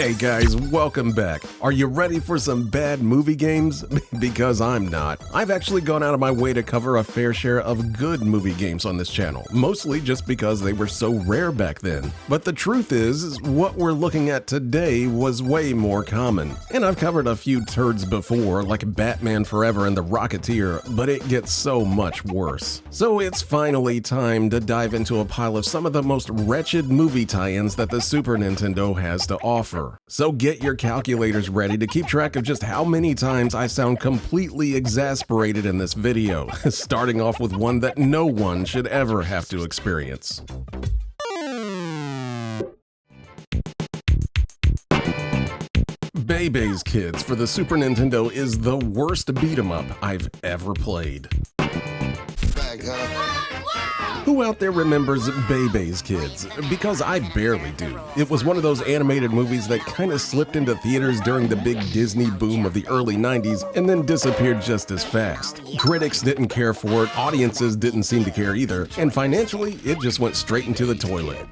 Hey guys, welcome back. Are you ready for some bad movie games? Because I'm not. I've actually gone out of my way to cover a fair share of good movie games on this channel, mostly just because they were so rare back then. But the truth is, what we're looking at today was way more common. And I've covered a few turds before, like Batman Forever and The Rocketeer, but it gets so much worse. So it's finally time to dive into a pile of some of the most wretched movie tie-ins that the Super Nintendo has to offer. So get your calculators ready to keep track of just how many times I sound completely exasperated in this video, starting off with one that no one should ever have to experience. Bebe's Kids for the Super Nintendo is the worst beat-em-up I've ever played. Who out there remembers Bebe's Kids? Because I barely do. It was one of those animated movies that kind of slipped into theaters during the big Disney boom of the early 90s and then disappeared just as fast. Critics didn't care for it, audiences didn't seem to care either, and financially, it just went straight into the toilet.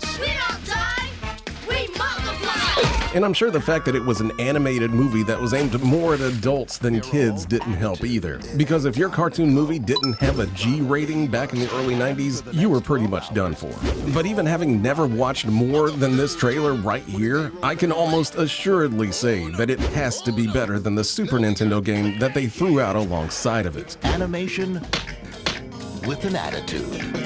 And I'm sure the fact that it was an animated movie that was aimed more at adults than kids didn't help either. Because if your cartoon movie didn't have a G rating back in the early 90s, you were pretty much done for. But even having never watched more than this trailer right here, I can almost assuredly say that it has to be better than the Super Nintendo game that they threw out alongside of it. Animation with an attitude.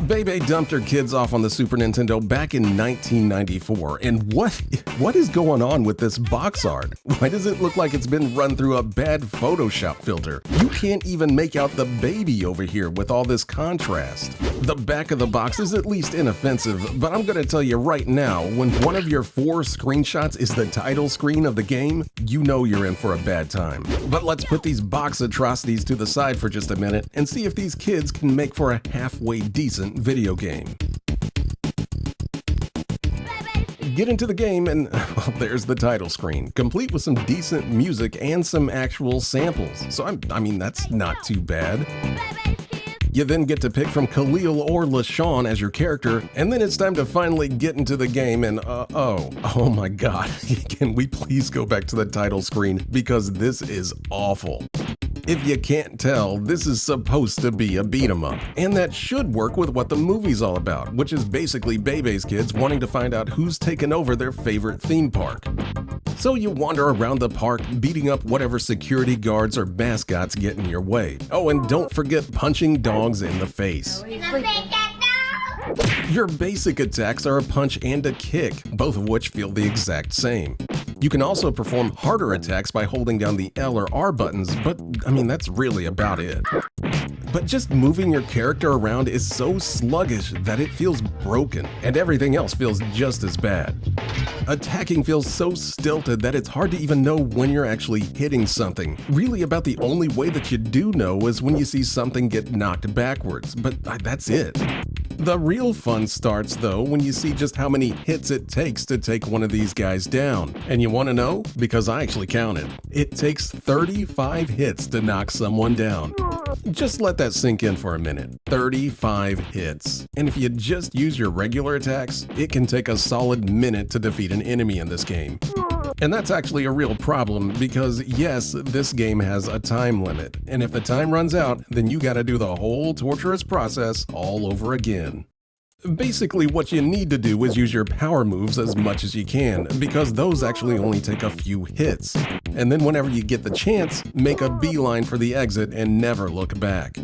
Bebe dumped her kids off on the Super Nintendo back in 1994, and what is going on with this box art? Why does it look like it's been run through a bad Photoshop filter? You can't even make out the baby over here with all this contrast. The back of the box is at least inoffensive, but I'm gonna tell you right now, when one of your 4 screenshots is the title screen of the game, you know you're in for a bad time. But let's put these box atrocities to the side for just a minute and see if these kids can make for a halfway decent video game. Get into the game and, well, there's the title screen, complete with some decent music and some actual samples. So I mean, that's not too bad. You then get to pick from Khalil or LaShawn as your character, and then it's time to finally get into the game and oh my god, can we please go back to the title screen because this is awful. If you can't tell, this is supposed to be a beat-em-up, and that should work with what the movie's all about, which is basically Bebe's kids wanting to find out who's taken over their favorite theme park. So you wander around the park, beating up whatever security guards or mascots get in your way. Oh, and don't forget punching dogs in the face. Your basic attacks are a punch and a kick, both of which feel the exact same. You can also perform harder attacks by holding down the L or R buttons, but I mean, that's really about it. But just moving your character around is so sluggish that it feels broken, and everything else feels just as bad. Attacking feels so stilted that it's hard to even know when you're actually hitting something. Really, about the only way that you do know is when you see something get knocked backwards, but that's it. The real fun starts, though, when you see just how many hits it takes to take one of these guys down. And you want to know? Because I actually counted. It takes 35 hits to knock someone down. Just let that sink in for a minute. 35 hits. And if you just use your regular attacks, it can take a solid minute to defeat an enemy in this game. And that's actually a real problem because, yes, this game has a time limit. And if the time runs out, then you gotta do the whole torturous process all over again. Basically, what you need to do is use your power moves as much as you can, because those actually only take a few hits. And then whenever you get the chance, make a beeline for the exit and never look back.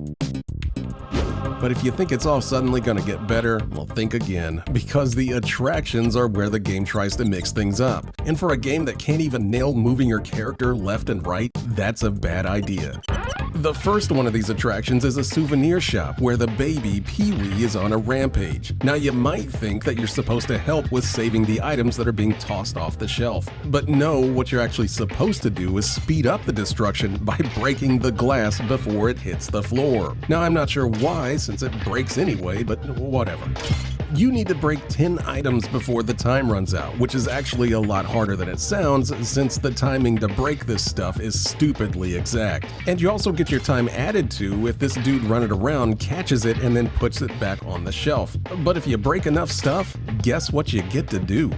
But if you think it's all suddenly gonna get better, well, think again, because the attractions are where the game tries to mix things up. And for a game that can't even nail moving your character left and right, that's a bad idea. The first one of these attractions is a souvenir shop where the baby, Pee-wee, is on a rampage. Now you might think that you're supposed to help with saving the items that are being tossed off the shelf. But no, what you're actually supposed to do is speed up the destruction by breaking the glass before it hits the floor. Now I'm not sure why, since it breaks anyway, but whatever. You need to break 10 items before the time runs out, which is actually a lot harder than it sounds since the timing to break this stuff is stupidly exact. And you also get your time added to if this dude running around catches it and then puts it back on the shelf. But if you break enough stuff, guess what you get to do?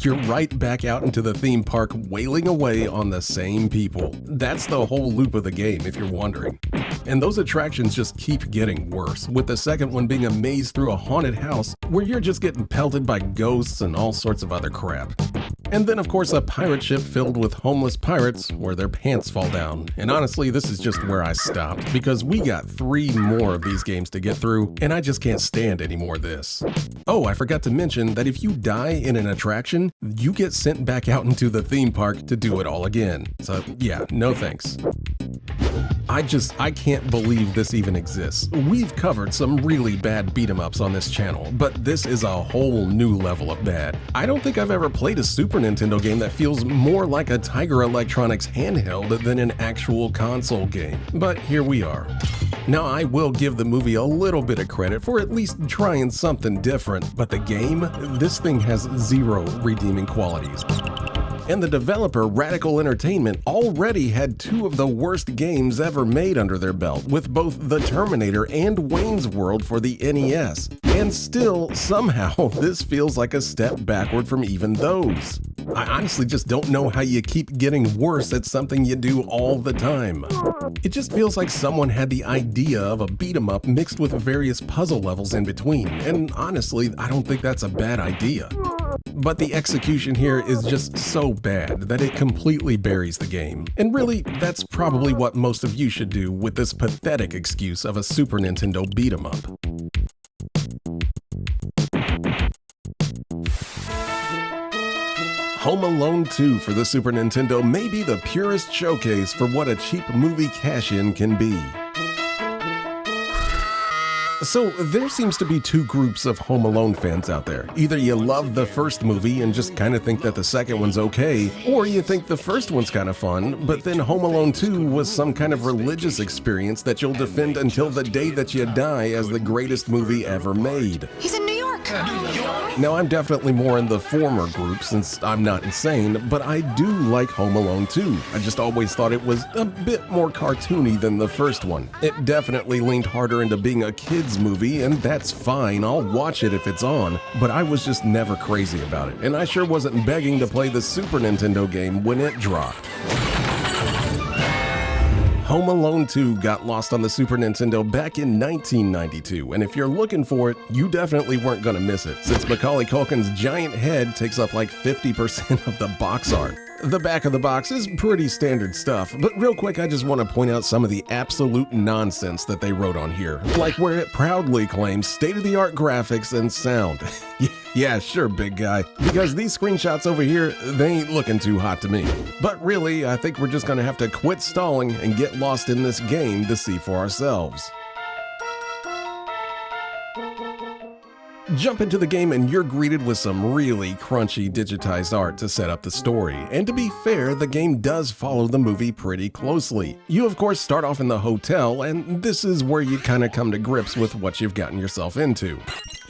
You're right back out into the theme park wailing away on the same people. That's the whole loop of the game, if you're wondering. And those attractions just keep getting worse, with the second one being a maze through a haunted house where you're just getting pelted by ghosts and all sorts of other crap. And then, of course, a pirate ship filled with homeless pirates where their pants fall down. And honestly, this is just where I stopped, because we got 3 more of these games to get through, and I just can't stand any more of this. Oh, I forgot to mention that if you die in an attraction, you get sent back out into the theme park to do it all again. So yeah, no thanks. I can't believe this even exists. We've covered some really bad beat-em-ups on this channel, but this is a whole new level of bad. I don't think I've ever played a Super Nintendo game that feels more like a Tiger Electronics handheld than an actual console game. But here we are. Now, I will give the movie a little bit of credit for at least trying something different, but the game, this thing has 0 redeeming qualities. And the developer, Radical Entertainment, already had 2 of the worst games ever made under their belt, with both The Terminator and Wayne's World for the NES. And still, somehow, this feels like a step backward from even those. I honestly just don't know how you keep getting worse at something you do all the time. It just feels like someone had the idea of a beat-em-up mixed with various puzzle levels in between, and honestly, I don't think that's a bad idea. But the execution here is just so bad that it completely buries the game. And really, that's probably what most of you should do with this pathetic excuse of a Super Nintendo beat-em-up. Home Alone 2 for the Super Nintendo may be the purest showcase for what a cheap movie cash-in can be. So there seems to be 2 groups of Home Alone fans out there. Either you love the first movie and just kind of think that the second one's okay, or you think the first one's kind of fun, but then Home Alone 2 was some kind of religious experience that you'll defend until the day that you die as the greatest movie ever made. He's in New York. Now, I'm definitely more in the former group since I'm not insane, but I do like Home Alone 2. I just always thought it was a bit more cartoony than the first one. It definitely leaned harder into being a kid's movie, and that's fine, I'll watch it if it's on, but I was just never crazy about it, and I sure wasn't begging to play the Super Nintendo game when it dropped. Home Alone 2 got lost on the Super Nintendo back in 1992, and if you're looking for it, you definitely weren't gonna miss it, since Macaulay Culkin's giant head takes up like 50% of the box art. The back of the box is pretty standard stuff, but real quick I just want to point out some of the absolute nonsense that they wrote on here, like where it proudly claims state-of-the-art graphics and sound. Yeah, sure, big guy, because these screenshots over here, they ain't looking too hot to me. But really, I think we're just gonna have to quit stalling and get lost in this game to see for ourselves. Jump into the game and you're greeted with some really crunchy digitized art to set up the story. And to be fair, the game does follow the movie pretty closely. You of course start off in the hotel, and this is where you kind of come to grips with what you've gotten yourself into.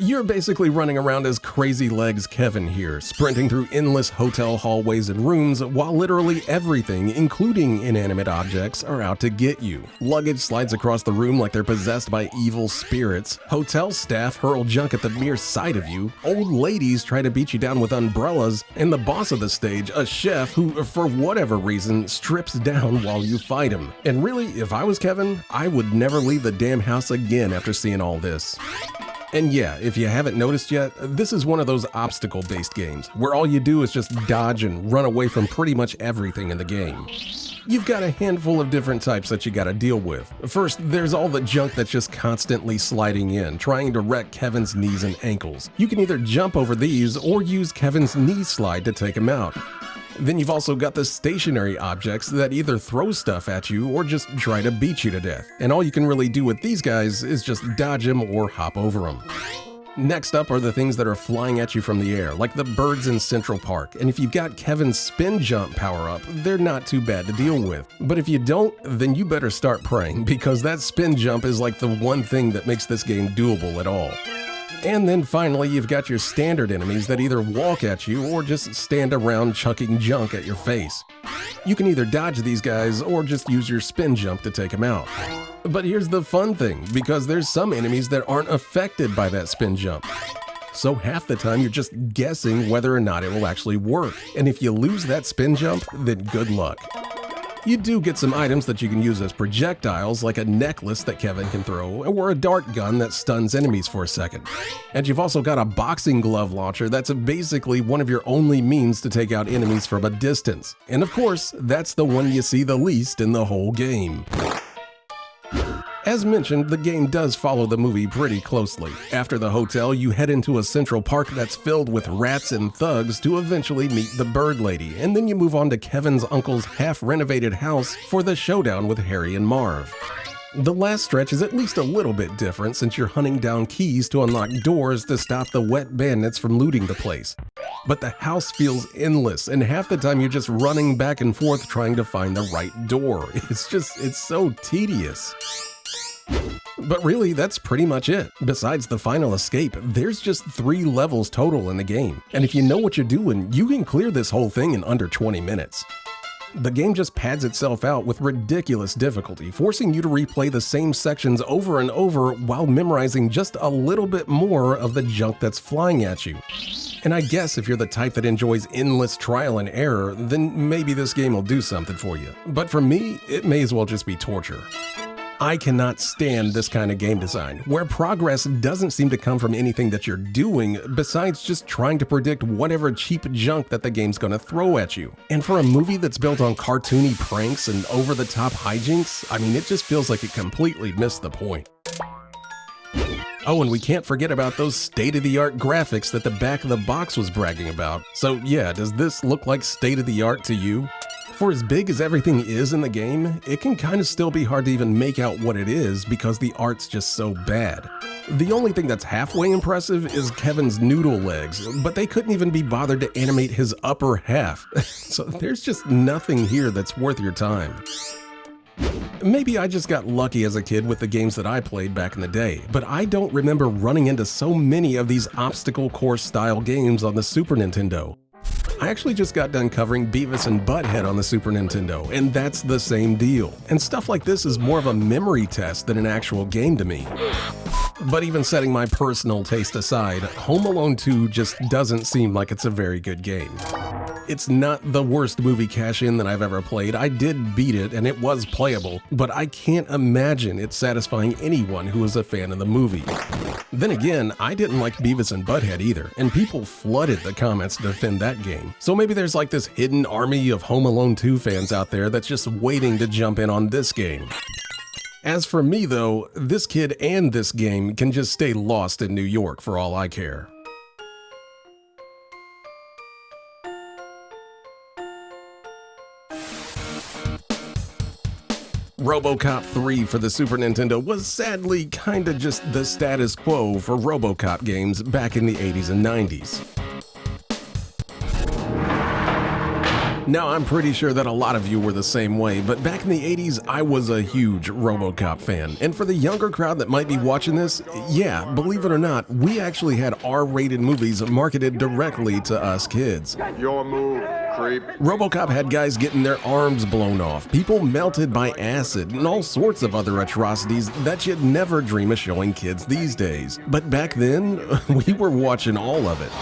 You're basically running around as Crazy Legs Kevin here, sprinting through endless hotel hallways and rooms while literally everything, including inanimate objects, are out to get you. Luggage slides across the room like they're possessed by evil spirits. Hotel staff hurl junk at the mere sight of you. Old ladies try to beat you down with umbrellas. And the boss of the stage, a chef who, for whatever reason, strips down while you fight him. And really, if I was Kevin, I would never leave the damn house again after seeing all this. And yeah, if you haven't noticed yet, this is one of those obstacle-based games, where all you do is just dodge and run away from pretty much everything in the game. You've got a handful of different types that you gotta deal with. First, there's all the junk that's just constantly sliding in, trying to wreck Kevin's knees and ankles. You can either jump over these or use Kevin's knee slide to take him out. Then you've also got the stationary objects that either throw stuff at you or just try to beat you to death. And all you can really do with these guys is just dodge them or hop over them. Next up are the things that are flying at you from the air, like the birds in Central Park. And if you've got Kevin's spin jump power up, they're not too bad to deal with. But if you don't, then you better start praying, because that spin jump is like the one thing that makes this game doable at all. And then finally, you've got your standard enemies that either walk at you or just stand around chucking junk at your face. You can either dodge these guys or just use your spin jump to take them out. But here's the fun thing, because there's some enemies that aren't affected by that spin jump. So half the time you're just guessing whether or not it will actually work. And if you lose that spin jump, then good luck. You do get some items that you can use as projectiles, like a necklace that Kevin can throw, or a dart gun that stuns enemies for a second. And you've also got a boxing glove launcher that's basically one of your only means to take out enemies from a distance. And of course, that's the one you see the least in the whole game. As mentioned, the game does follow the movie pretty closely. After the hotel, you head into a central park that's filled with rats and thugs to eventually meet the bird lady, and then you move on to Kevin's uncle's half-renovated house for the showdown with Harry and Marv. The last stretch is at least a little bit different since you're hunting down keys to unlock doors to stop the wet bandits from looting the place. But the house feels endless, and half the time you're just running back and forth trying to find the right door. It's so tedious. But really, that's pretty much it. Besides the final escape, there's just 3 levels total in the game. And if you know what you're doing, you can clear this whole thing in under 20 minutes. The game just pads itself out with ridiculous difficulty, forcing you to replay the same sections over and over while memorizing just a little bit more of the junk that's flying at you. And I guess if you're the type that enjoys endless trial and error, then maybe this game will do something for you. But for me, it may as well just be torture. I cannot stand this kind of game design, where progress doesn't seem to come from anything that you're doing besides just trying to predict whatever cheap junk that the game's gonna throw at you. And for a movie that's built on cartoony pranks and over-the-top hijinks, I mean, it just feels like it completely missed the point. Oh, and we can't forget about those state-of-the-art graphics that the back of the box was bragging about. So yeah, does this look like state-of-the-art to you? For as big as everything is in the game, it can kind of still be hard to even make out what it is because the art's just so bad. The only thing that's halfway impressive is Kevin's noodle legs, but they couldn't even be bothered to animate his upper half. So there's just nothing here that's worth your time. Maybe I just got lucky as a kid with the games that I played back in the day, but I don't remember running into so many of these obstacle course style games on the Super Nintendo. I actually just got done covering Beavis and Butthead on the Super Nintendo, and that's the same deal. And stuff like this is more of a memory test than an actual game to me. But even setting my personal taste aside, Home Alone 2 just doesn't seem like it's a very good game. It's not the worst movie cash-in that I've ever played. I did beat it and it was playable, but I can't imagine it satisfying anyone who is a fan of the movie. Then again, I didn't like Beavis and Butthead either, and people flooded the comments to defend that game. So maybe there's like this hidden army of Home Alone 2 fans out there that's just waiting to jump in on this game. As for me though, this kid and this game can just stay lost in New York for all I care. Robocop 3 for the Super Nintendo was sadly kinda just the status quo for Robocop games back in the 80s and 90s. Now, I'm pretty sure that a lot of you were the same way, but back in the 80s, I was a huge Robocop fan. And for the younger crowd that might be watching this, yeah, believe it or not, we actually had R-rated movies marketed directly to us kids. Your move, creep. Robocop had guys getting their arms blown off, people melted by acid, and all sorts of other atrocities that you'd never dream of showing kids these days. But back then, we were watching all of it.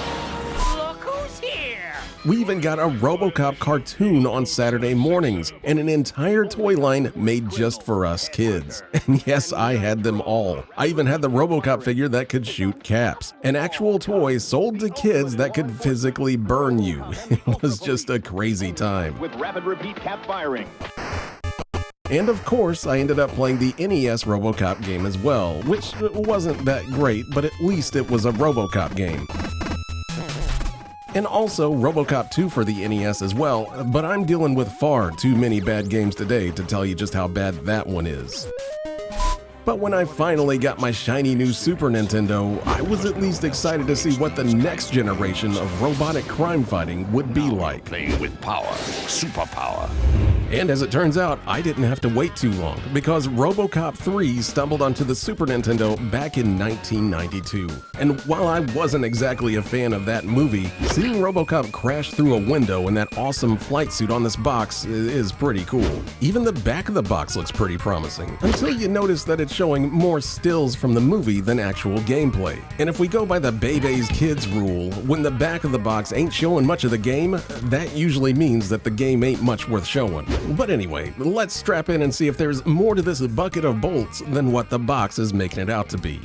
We even got a Robocop cartoon on Saturday mornings, and an entire toy line made just for us kids. And yes, I had them all. I even had the Robocop figure that could shoot caps. An actual toy sold to kids that could physically burn you. It was just a crazy time. With rapid repeat cap firing. And of course, I ended up playing the NES Robocop game as well, which wasn't that great, but at least it was a Robocop game. And also Robocop 2 for the NES as well, but I'm dealing with far too many bad games today to tell you just how bad that one is. But when I finally got my shiny new Super Nintendo, I was at least excited to see what the next generation of robotic crime fighting would be like. Playing with power, superpower. And as it turns out, I didn't have to wait too long, because Robocop 3 stumbled onto the Super Nintendo back in 1992. And while I wasn't exactly a fan of that movie, seeing Robocop crash through a window in that awesome flight suit on this box is pretty cool. Even the back of the box looks pretty promising, until you notice that it's showing more stills from the movie than actual gameplay. And if we go by the Bebe's Kids rule, when the back of the box ain't showing much of the game, that usually means that the game ain't much worth showing. But anyway, let's strap in and see if there's more to this bucket of bolts than what the box is making it out to be.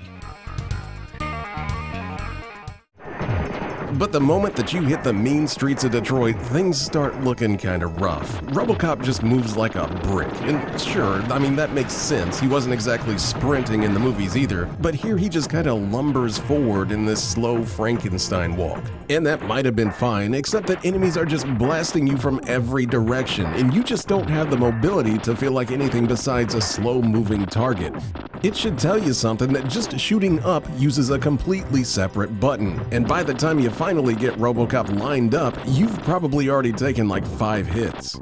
But the moment that you hit the mean streets of Detroit, things start looking kinda rough. Robocop just moves like a brick, and sure, I mean that makes sense, he wasn't exactly sprinting in the movies either, but here he just kinda lumbers forward in this slow Frankenstein walk. And that might have been fine, except that enemies are just blasting you from every direction, and you just don't have the mobility to feel like anything besides a slow-moving target. It should tell you something that just shooting up uses a completely separate button, and by the time you finally get Robocop lined up, you've probably already taken like 5 hits.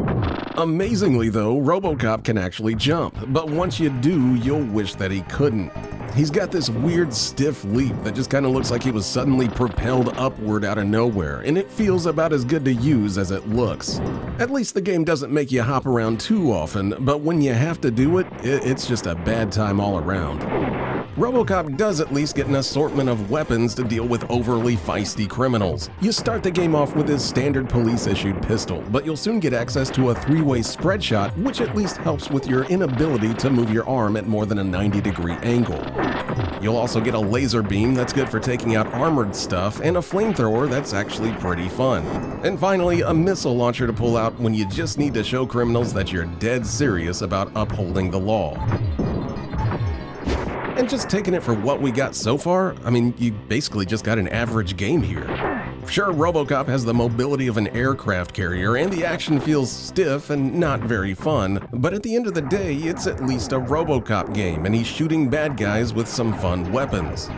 Amazingly though, Robocop can actually jump, but once you do, you'll wish that he couldn't. He's got this weird stiff leap that just kind of looks like he was suddenly propelled upward out of nowhere, and it feels about as good to use as it looks. At least the game doesn't make you hop around too often, but when you have to do it, it's just a bad time all around. Robocop does at least get an assortment of weapons to deal with overly feisty criminals. You start the game off with his standard police-issued pistol, but you'll soon get access to a 3-way spread shot, which at least helps with your inability to move your arm at more than a 90-degree angle. You'll also get a laser beam that's good for taking out armored stuff, and a flamethrower that's actually pretty fun. And finally, a missile launcher to pull out when you just need to show criminals that you're dead serious about upholding the law. And just taking it for what we got so far, I mean, you basically just got an average game here. Sure, Robocop has the mobility of an aircraft carrier, and the action feels stiff and not very fun, but at the end of the day, it's at least a Robocop game, and he's shooting bad guys with some fun weapons.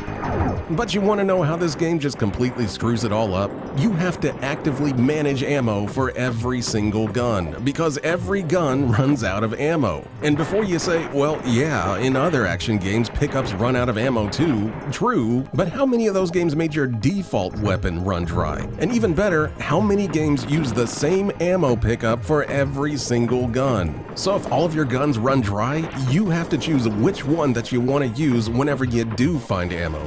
But you want to know how this game just completely screws it all up? You have to actively manage ammo for every single gun, because every gun runs out of ammo. And before you say, well, yeah, in other action games, pickups run out of ammo too, true, but how many of those games made your default weapon run dry? And even better, how many games use the same ammo pickup for every single gun? So if all of your guns run dry, you have to choose which one that you want to use whenever you do find ammo.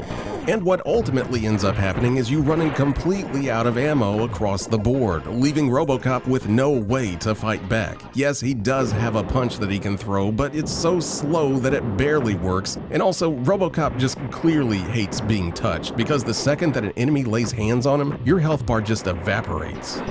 And what ultimately ends up happening is you running completely out of ammo across the board, leaving Robocop with no way to fight back. Yes, he does have a punch that he can throw, but it's so slow that it barely works. And also, Robocop just clearly hates being touched, because the second that an enemy lays hands on him, your health bar just evaporates.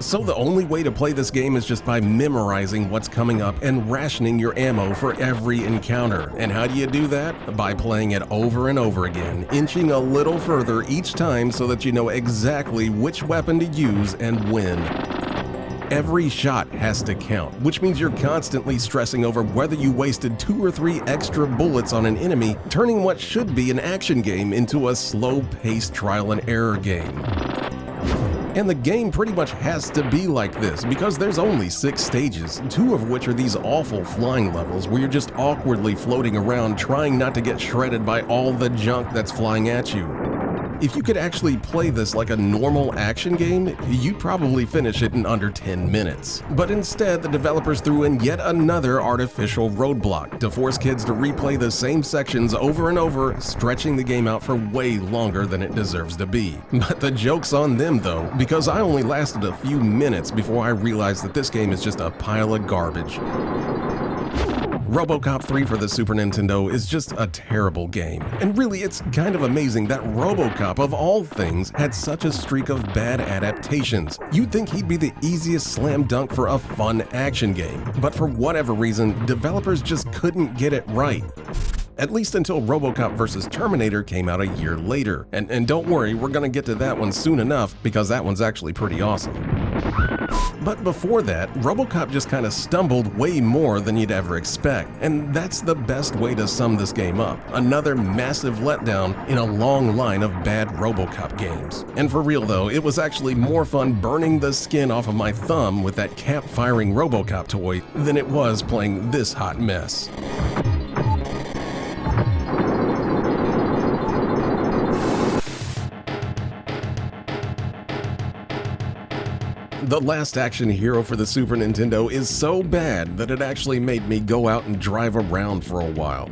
So the only way to play this game is just by memorizing what's coming up and rationing your ammo for every encounter. And how do you do that? By playing it over and over again, inching a little further each time so that you know exactly which weapon to use and when. Every shot has to count, which means you're constantly stressing over whether you wasted 2 or 3 extra bullets on an enemy, turning what should be an action game into a slow-paced trial and error game. And the game pretty much has to be like this, because there's only 6 stages, 2 of which are these awful flying levels where you're just awkwardly floating around trying not to get shredded by all the junk that's flying at you. If you could actually play this like a normal action game, you'd probably finish it in under 10 minutes. But instead, the developers threw in yet another artificial roadblock to force kids to replay the same sections over and over, stretching the game out for way longer than it deserves to be. But the joke's on them though, because I only lasted a few minutes before I realized that this game is just a pile of garbage. Robocop 3 for the Super Nintendo is just a terrible game, and really it's kind of amazing that Robocop, of all things, had such a streak of bad adaptations. You'd think he'd be the easiest slam dunk for a fun action game, but for whatever reason, developers just couldn't get it right. At least until Robocop vs. Terminator came out a year later, and don't worry, we're gonna get to that one soon enough, because that one's actually pretty awesome. But before that, Robocop just kind of stumbled way more than you'd ever expect, and that's the best way to sum this game up. Another massive letdown in a long line of bad Robocop games. And for real though, it was actually more fun burning the skin off of my thumb with that cap-firing Robocop toy than it was playing this hot mess. The Last Action Hero for the Super Nintendo is so bad that it actually made me go out and drive around for a while.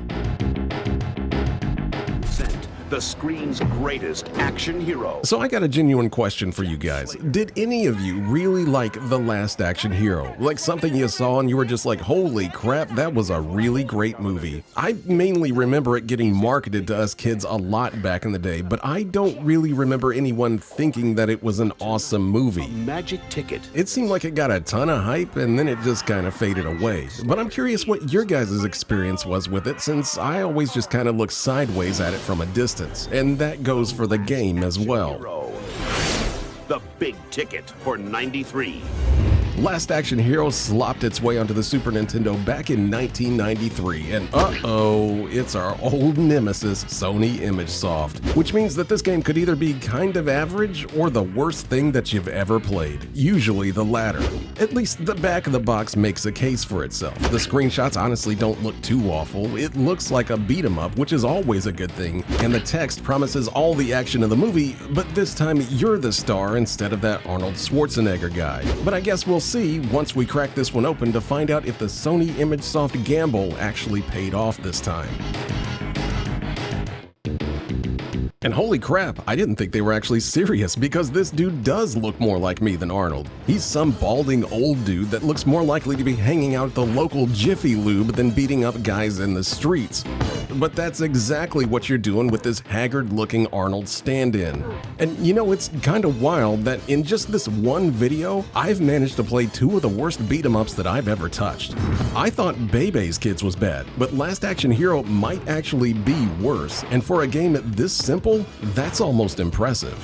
The screen's greatest action hero. So I got a genuine question for you guys. Did any of you really like The Last Action Hero? Like something you saw and you were just like, holy crap, that was a really great movie. I mainly remember it getting marketed to us kids a lot back in the day, but I don't really remember anyone thinking that it was an awesome movie. Magic ticket. It seemed like it got a ton of hype and then it just kind of faded away. But I'm curious what your guys' experience was with it, since I always just kind of look sideways at it from a distance. And that goes for the game as well. The big ticket for '93. Last Action Hero slopped its way onto the Super Nintendo back in 1993, and uh-oh, it's our old nemesis, Sony ImageSoft, which means that this game could either be kind of average or the worst thing that you've ever played, usually the latter. At least the back of the box makes a case for itself. The screenshots honestly don't look too awful. It looks like a beat 'em up, which is always a good thing, and the text promises all the action of the movie, but this time you're the star instead of that Arnold Schwarzenegger guy. But I guess we'll see once we crack this one open to find out if the Sony ImageSoft gamble actually paid off this time. And holy crap, I didn't think they were actually serious, because this dude does look more like me than Arnold. He's some balding old dude that looks more likely to be hanging out at the local Jiffy Lube than beating up guys in the streets. But that's exactly what you're doing with this haggard-looking Arnold stand-in. And you know, it's kind of wild that in just this one video, I've managed to play two of the worst beat-em-ups that I've ever touched. I thought Bebe's Kids was bad, but Last Action Hero might actually be worse, and for a game this simple, that's almost impressive.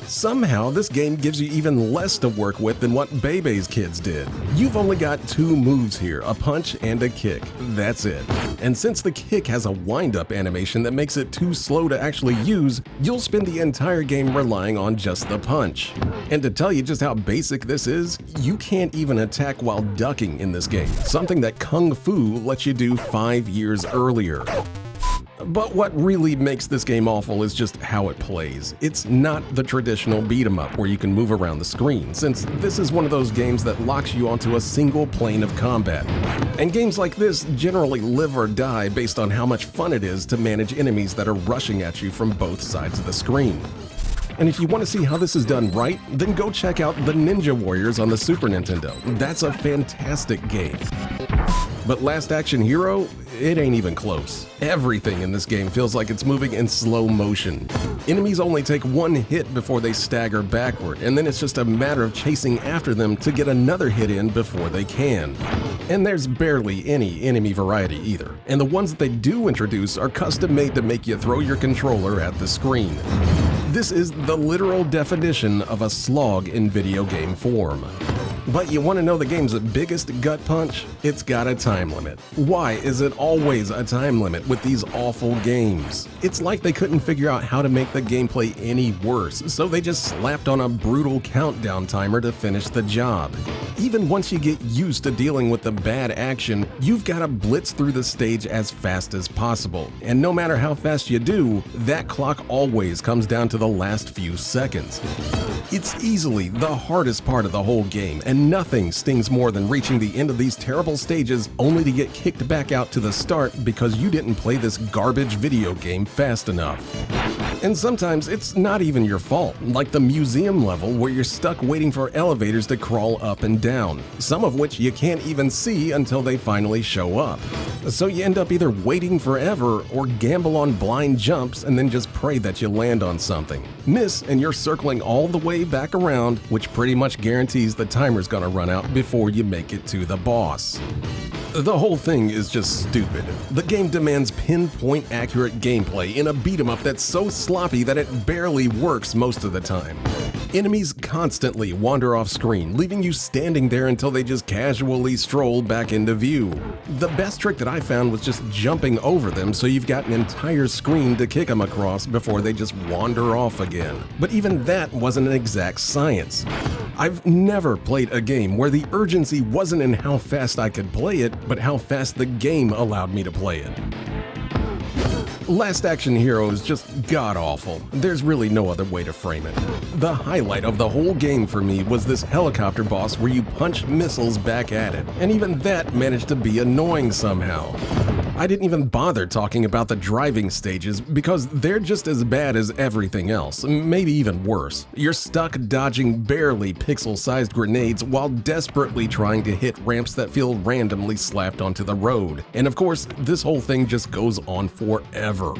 Somehow, this game gives you even less to work with than what Bebe's Kids did. You've only got two moves here, a punch and a kick. That's it. And since the kick has a wind-up animation that makes it too slow to actually use, you'll spend the entire game relying on just the punch. And to tell you just how basic this is, you can't even attack while ducking in this game, something that Kung Fu lets you do 5 years earlier. But what really makes this game awful is just how it plays. It's not the traditional beat-em-up where you can move around the screen, since this is one of those games that locks you onto a single plane of combat. And games like this generally live or die based on how much fun it is to manage enemies that are rushing at you from both sides of the screen. And if you want to see how this is done right, then go check out the Ninja Warriors on the Super Nintendo. That's a fantastic game. But Last Action Hero, it ain't even close. Everything in this game feels like it's moving in slow motion. Enemies only take one hit before they stagger backward, and then it's just a matter of chasing after them to get another hit in before they can. And there's barely any enemy variety either, and the ones that they do introduce are custom made to make you throw your controller at the screen. This is the literal definition of a slog in video game form. But you want to know the game's biggest gut punch? It's got a time limit. Why is it always a time limit with these awful games? It's like they couldn't figure out how to make the gameplay any worse, so they just slapped on a brutal countdown timer to finish the job. Even once you get used to dealing with the bad action, you've got to blitz through the stage as fast as possible. And no matter how fast you do, that clock always comes down to the last few seconds. It's easily the hardest part of the whole game, and nothing stings more than reaching the end of these terrible stages only to get kicked back out to the start because you didn't play this garbage video game fast enough. And sometimes it's not even your fault, like the museum level where you're stuck waiting for elevators to crawl up and down, some of which you can't even see until they finally show up. So you end up either waiting forever or gamble on blind jumps and then just pray that you land on something. Miss and you're circling all the way back around, which pretty much guarantees the timer's gonna run out before you make it to the boss. The whole thing is just stupid. The game demands pinpoint accurate gameplay in a beat 'em up that's so sloppy that it barely works most of the time. Enemies constantly wander off screen, leaving you standing there until they just casually stroll back into view. The best trick that I found was just jumping over them so you've got an entire screen to kick them across before they just wander off again. But even that wasn't an exact science. I've never played a game where the urgency wasn't in how fast I could play it, but how fast the game allowed me to play it. Last Action Hero is just god-awful. There's really no other way to frame it. The highlight of the whole game for me was this helicopter boss where you punch missiles back at it, and even that managed to be annoying somehow. I didn't even bother talking about the driving stages because they're just as bad as everything else, maybe even worse. You're stuck dodging barely pixel-sized grenades while desperately trying to hit ramps that feel randomly slapped onto the road. And of course, this whole thing just goes on forever.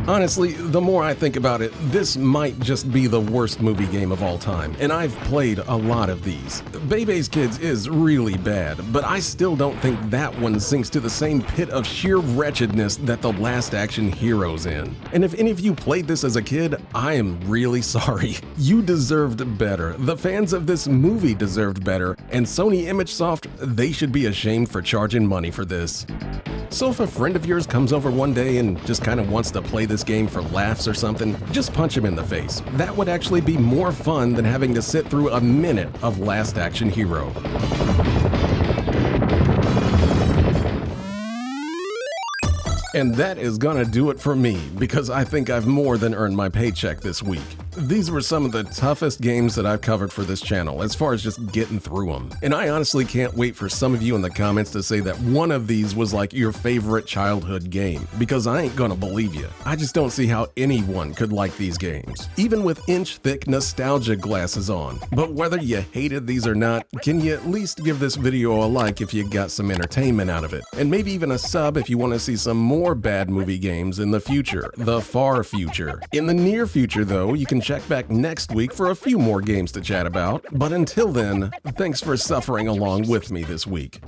Honestly, the more I think about it, this might just be the worst movie game of all time, and I've played a lot of these. Bebe's Kids is really bad, but I still don't think that one sinks to the same pit of sheer wretchedness that the Last Action Hero's in. And if any of you played this as a kid, I am really sorry. You deserved better. The fans of this movie deserved better, and Sony ImageSoft, they should be ashamed for charging money for this. So if a friend of yours comes over one day and just kind of wants to play this game for laughs or something, just punch him in the face. That would actually be more fun than having to sit through a minute of Last Action Hero. And that is gonna do it for me, because I think I've more than earned my paycheck this week. These were some of the toughest games that I've covered for this channel, as far as just getting through them. And I honestly can't wait for some of you in the comments to say that one of these was like your favorite childhood game, because I ain't gonna believe you. I just don't see how anyone could like these games, even with inch-thick nostalgia glasses on. But whether you hated these or not, can you at least give this video a like if you got some entertainment out of it? And maybe even a sub if you want to see some more bad movie games in the future, the far future. In the near future though, you can check back next week for a few more games to chat about. But until then, thanks for suffering along with me this week.